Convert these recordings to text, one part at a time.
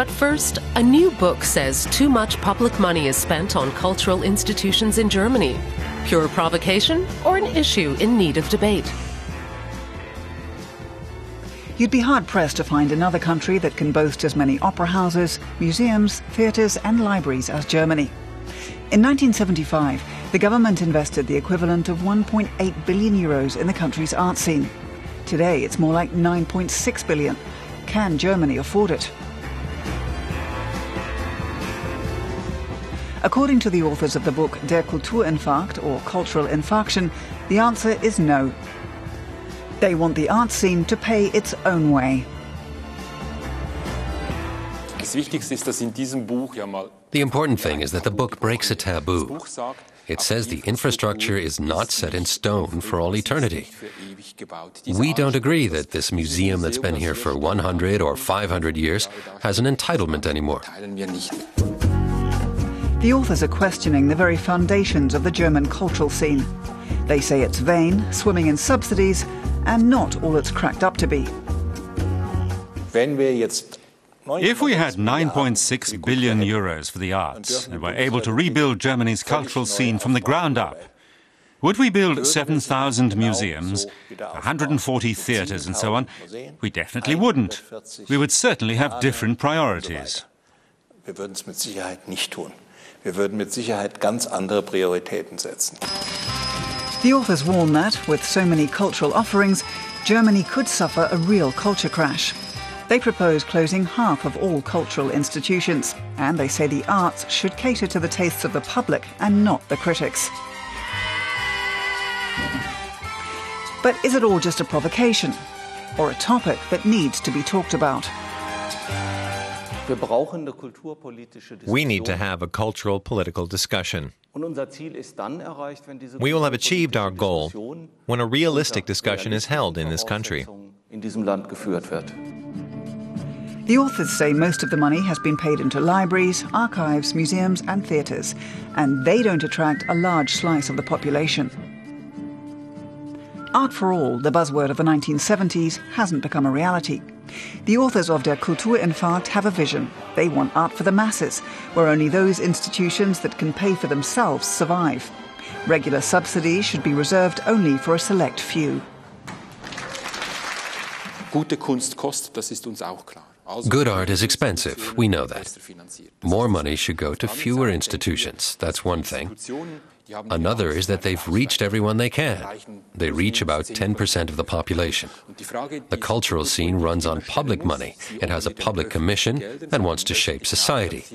But first, a new book says too much public money is spent on cultural institutions in Germany. Pure provocation or an issue in need of debate? You'd be hard-pressed to find another country that can boast as many opera houses, museums, theatres and libraries as Germany. In 1975, the government invested the equivalent of 1.8 billion euros in the country's art scene. Today, it's more like 9.6 billion. Can Germany afford it? According to the authors of the book Der Kulturinfarkt, or Cultural Infarction, the answer is no. They want the art scene to pay its own way. The important thing is that the book breaks a taboo. It says the infrastructure is not set in stone for all eternity. We don't agree that this museum that's been here for 100 or 500 years has an entitlement anymore. The authors are questioning the very foundations of the German cultural scene. They say it's vain, swimming in subsidies, and not all it's cracked up to be. If we had 9.6 billion euros for the arts and were able to rebuild Germany's cultural scene from the ground up, would we build 7,000 museums, 140 theatres and so on? We definitely wouldn't. We would certainly have different priorities. The authors warn that, with so many cultural offerings, Germany could suffer a real culture crash. They propose closing half of all cultural institutions, and they say the arts should cater to the tastes of the public and not the critics. But is it all just a provocation, or a topic that needs to be talked about? We need to have a cultural political discussion. We will have achieved our goal when a realistic discussion is held in this country. The authors say most of the money has been paid into libraries, archives, museums and theatres, and they don't attract a large slice of the population. Art for all, the buzzword of the 1970s, hasn't become a reality. The authors of Der Kulturinfarkt have a vision. They want art for the masses, where only those institutions that can pay for themselves survive. Regular subsidies should be reserved only for a select few. Good art is expensive, we know that. More money should go to fewer institutions, that's one thing. Another is that they've reached everyone they can. They reach about 10% of the population. The cultural scene runs on public money. It has a public commission and wants to shape society.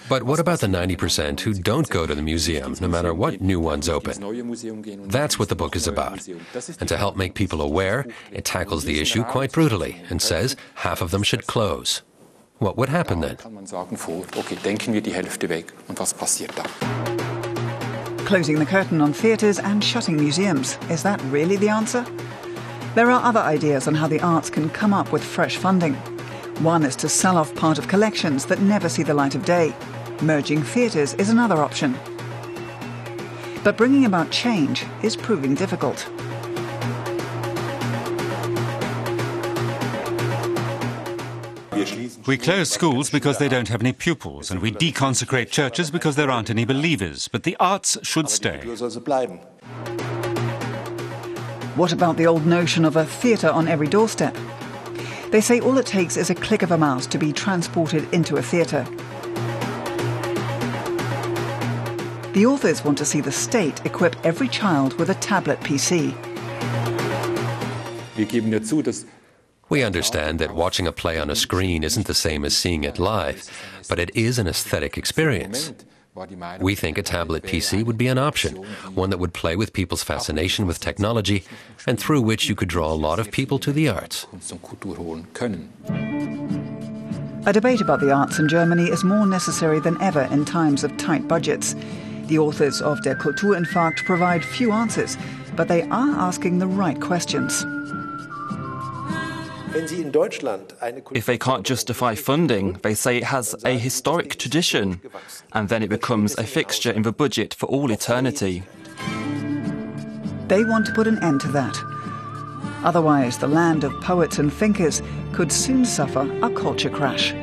But what about the 90% who don't go to the museum, no matter what new ones open? That's what the book is about. And to help make people aware, it tackles the issue quite brutally and says half of them should close. What would happen then? Closing the curtain on theatres and shutting museums. Is that really the answer? There are other ideas on how the arts can come up with fresh funding. One is to sell off part of collections that never see the light of day. Merging theatres is another option. But bringing about change is proving difficult. We close schools because they don't have any pupils, and we deconsecrate churches because there aren't any believers. But the arts should stay. What about the old notion of a theatre on every doorstep? They say all it takes is a click of a mouse to be transported into a theatre. The authors want to see the state equip every child with a tablet PC. We understand that watching a play on a screen isn't the same as seeing it live, but it is an aesthetic experience. We think a tablet PC would be an option, one that would play with people's fascination with technology and through which you could draw a lot of people to the arts. A debate about the arts in Germany is more necessary than ever in times of tight budgets. The authors of Der Kulturinfarkt provide few answers, but they are asking the right questions. If they can't justify funding, they say it has a historic tradition, and then it becomes a fixture in the budget for all eternity. They want to put an end to that. Otherwise, the land of poets and thinkers could soon suffer a culture crash.